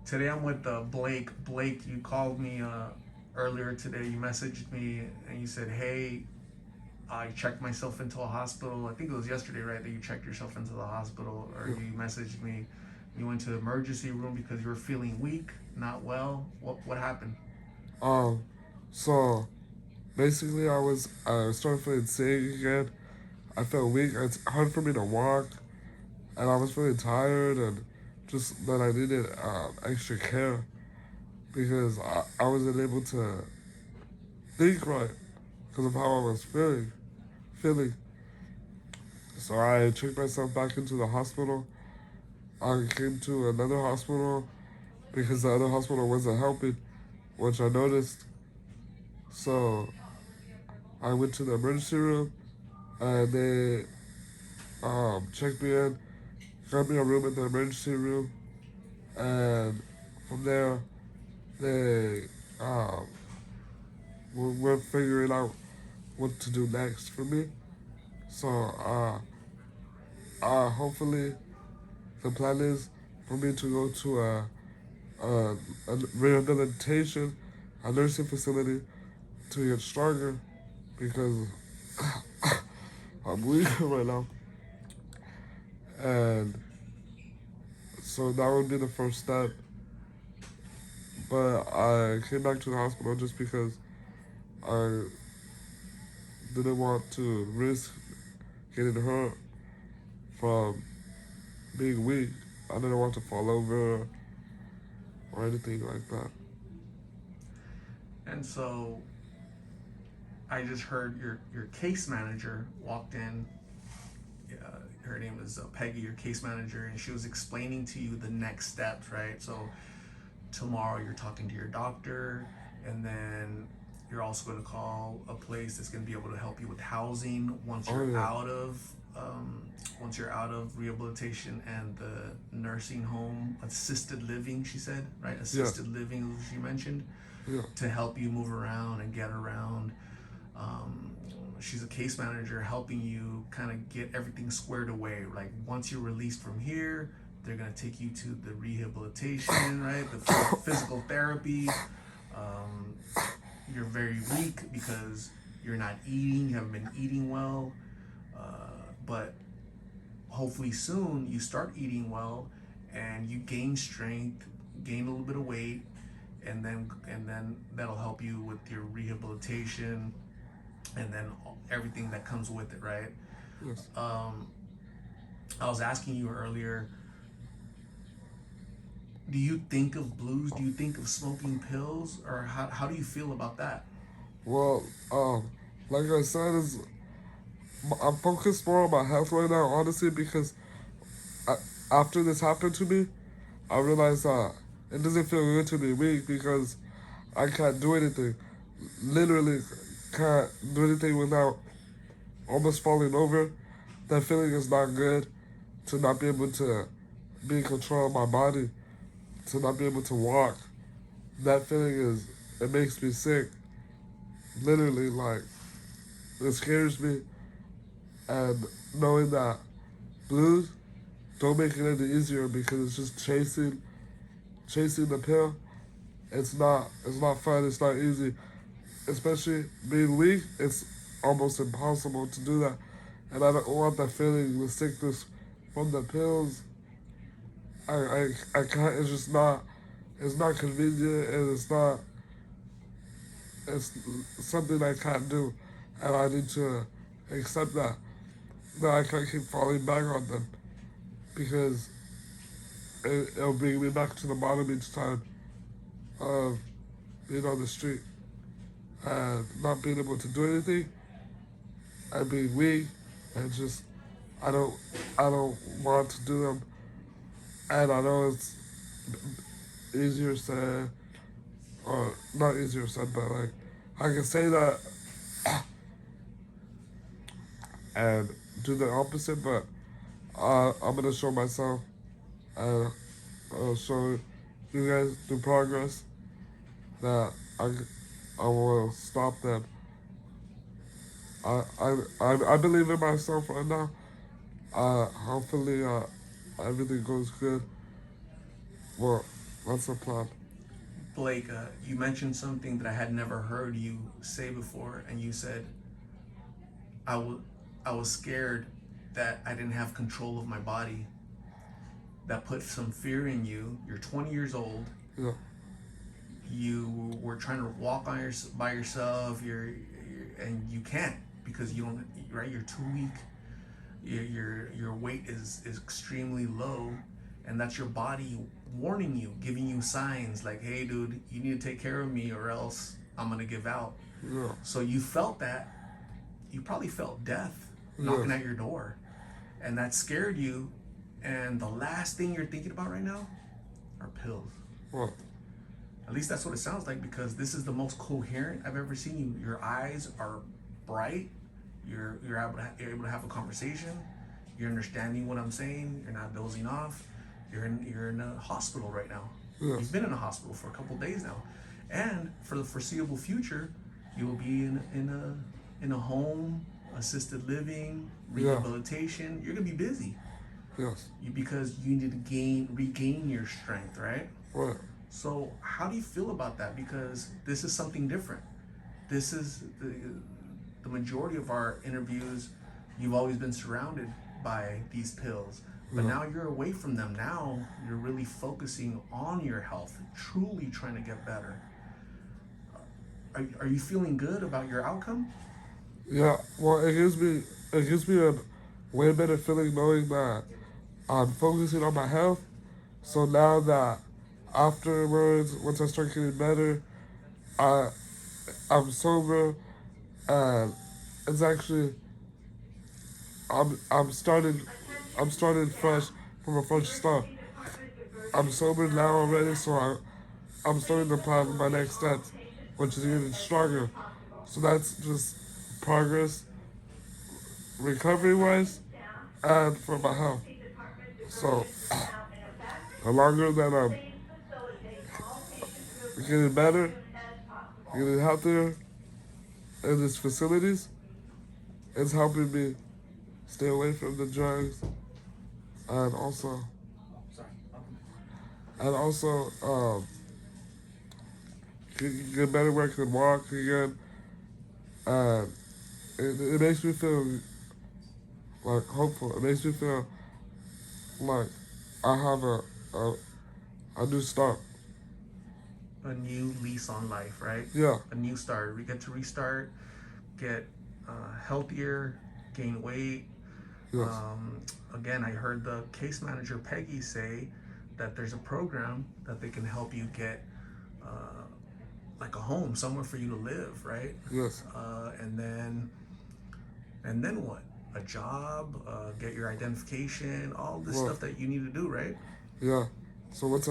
Today I'm with Blake. Blake, you called me earlier today. You messaged me and you said, "Hey, I checked myself into a hospital." I think it was yesterday, right? That you checked yourself into the hospital, or Yeah. you messaged me. You went to the emergency room because you were feeling weak, not well. What happened? Um, so basically, I started feeling sick again. I felt weak. It's hard for me to walk, and I was feeling tired, and just that I needed extra care because I wasn't able to think right because of how I was feeling. So I checked myself back into the hospital. I came to another hospital because the other hospital wasn't helping, which I noticed. So I went to the emergency room and they checked me in, got me a room in the emergency room, and from there they um, were figuring out what to do next for me. So hopefully the plan is for me to go to a rehabilitation, a nursing facility to get stronger because I'm weak right now. And so that would be the first step. But I came back to the hospital just because I didn't want to risk getting hurt from being weak. I didn't want to fall over or anything like that. And so I just heard your case manager walked in. Her name is Peggy, your case manager, and she was explaining to you the next steps, right? So tomorrow you're talking to your doctor, and then you're also going to call a place that's going to be able to help you with housing Oh yeah, um, once you're out of rehabilitation and the nursing home, assisted living. She said, right? yeah, Assisted living, she mentioned, yeah. to help you move around and get around. Um, she's a case manager helping you kind of get everything squared away. Like once you're released from here, they're gonna take you to the rehabilitation, right? The physical therapy. Um, you're very weak because you're not eating. You haven't been eating well, but hopefully soon you start eating well, and you gain strength, gain a little bit of weight, and then that'll help you with your rehabilitation, and then everything that comes with it, right? Yes. Um, I was asking you earlier, do you think of blues? Do you think of smoking pills? Or how do you feel about that? Well, like I said, is I'm focused more on my health right now, honestly, because I, after this happened to me, I realized that it doesn't feel good to be weak because I can't do anything. Literally, can't do anything without almost falling over. That feeling is not good. To not be able to be in control of my body, to not be able to walk. That feeling it makes me sick. Literally, like, it scares me. And knowing that blues don't make it any easier because it's just chasing the pill. It's not fun. It's not easy. Especially being weak, it's almost impossible to do that. And I don't want that feeling, the sickness from the pills. I can't. It's just not. It's not convenient, and It's something I can't do, and I need to accept that. That I can't keep falling back on them because it'll bring me back to the bottom each time of being on the street and not being able to do anything and being weak and just I don't I don't want to do them, and I know it's easier said or not easier said, but like I can say that and do the opposite, but I'm gonna show myself and show you guys the progress that I will stop them. I believe in myself right now. Hopefully everything goes good. Well, That's the plan. Blake, you mentioned something that I had never heard you say before, and you said I was I was scared that I didn't have control of my body. That put some fear in you. You're 20 years old. Yeah. You were trying to walk on by yourself. And you can't because you don't. Right, you're too weak. Your weight is extremely low, and that's your body warning you, giving you signs like, hey dude, you need to take care of me or else I'm gonna give out. Yeah. So you felt that. You probably felt death knocking Yes. at your door, and that scared you. And the last thing you're thinking about right now are pills. What? At least that's what it sounds like, because this is the most coherent I've ever seen you. Your eyes are bright. You're able to have a conversation. You're understanding what I'm saying. You're not dozing off. You're in a hospital right now. Yes. You've been in a hospital for a couple of days now, and for the foreseeable future, you will be in a home, assisted living, Yeah. rehabilitation. You're gonna be busy. Yes. Because you need to regain your strength, right? Right. So how do you feel about that? Because this is something different. This is the majority of our interviews. You've always been surrounded by these pills, but Yeah. now you're away from them. Now you're really focusing on your health, truly trying to get better. Are you feeling good about your outcome? Yeah. Well, it gives me a way better feeling knowing that I'm focusing on my health. So now that afterwards, once I start getting better, I I'm sober, and it's actually I'm starting fresh from a fresh start. I'm sober now already, so I'm starting to plan my next steps, which is getting stronger. So that's just progress, recovery wise, and for my health. So the longer that I'm getting better, getting healthier in these facilities, it's helping me stay away from the drugs, and also Sorry. get better where I can walk again, and it makes me feel like hopeful. It makes me feel like I have a new start. A new lease on life, right? Yeah. A new start. We get to restart, get healthier, gain weight. Yes. Again, I heard the case manager Peggy say that there's a program that they can help you get like a home, somewhere for you to live, right? Yes. And then what? A job, get your identification, all this Well, stuff that you need to do, right? Yeah. So once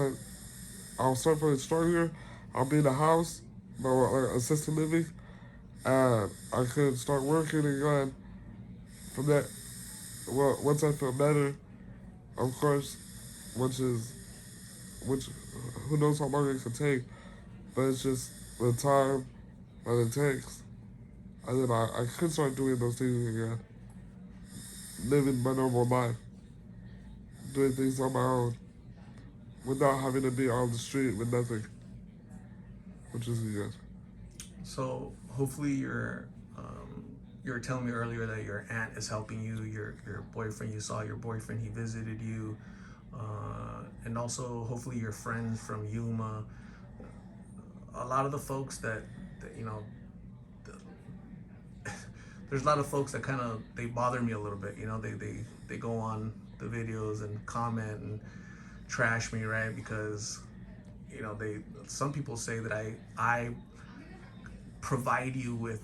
I'll start feeling stronger, I'll be in the house, like assisted living, and I could start working again. From that, well, once I feel better, of course, which who knows how long it could take, but it's just the time that it takes, and then I could start doing those things again, living my normal life, doing things on my own, without having to be on the street with nothing, which is good. So hopefully you were telling me earlier that your aunt is helping you, your boyfriend, you saw your boyfriend, he visited you, and also hopefully your friends from Yuma. A lot of the folks that there's a lot of folks that kind of they bother me a little bit. They go on the videos and comment and trash me, right? Because some people say that I provide you with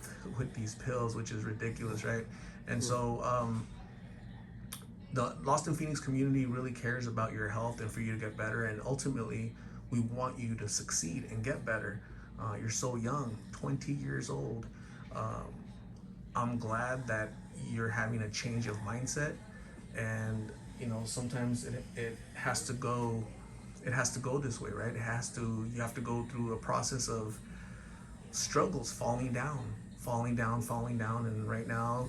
these pills, which is ridiculous, right? And so the Lost in Phoenix community really cares about your health and for you to get better, and ultimately we want you to succeed and get better. You're so young, 20 years old. I'm glad that you're having a change of mindset, and sometimes it has to go this way, right? You have to go through a process of struggles, falling down, and right now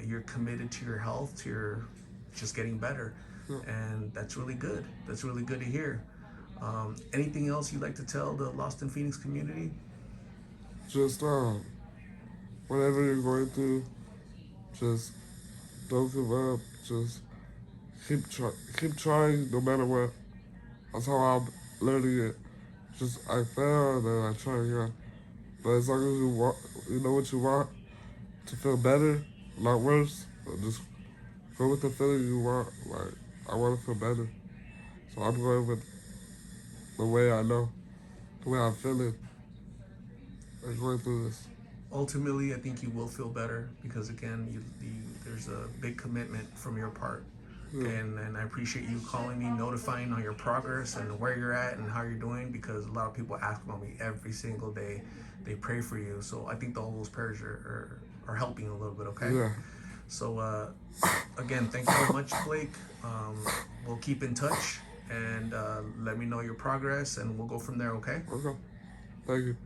you're committed to your health, to your just getting better, and that's really good to hear. Anything else you'd like to tell the Lost in Phoenix community? Just whatever you're going through, just don't give up. Just keep trying no matter what. That's how I'm learning it. Just I fail and then I try again. But as long as you know what you want to feel better, not worse. Just go with the feeling you want. Like I want to feel better, so I'm going with the way I know, the way I'm feeling. Like going through this. Ultimately, I think you will feel better because again, there's a big commitment from your part. Yeah. And I appreciate you calling me, notifying on your progress and where you're at and how you're doing, because a lot of people ask about me every single day. They pray for you, so I think all those prayers are helping a little bit. Okay. Yeah. So again, thank you so much, Blake. We'll keep in touch and let me know your progress, and we'll go from there. Okay. Okay. Thank you.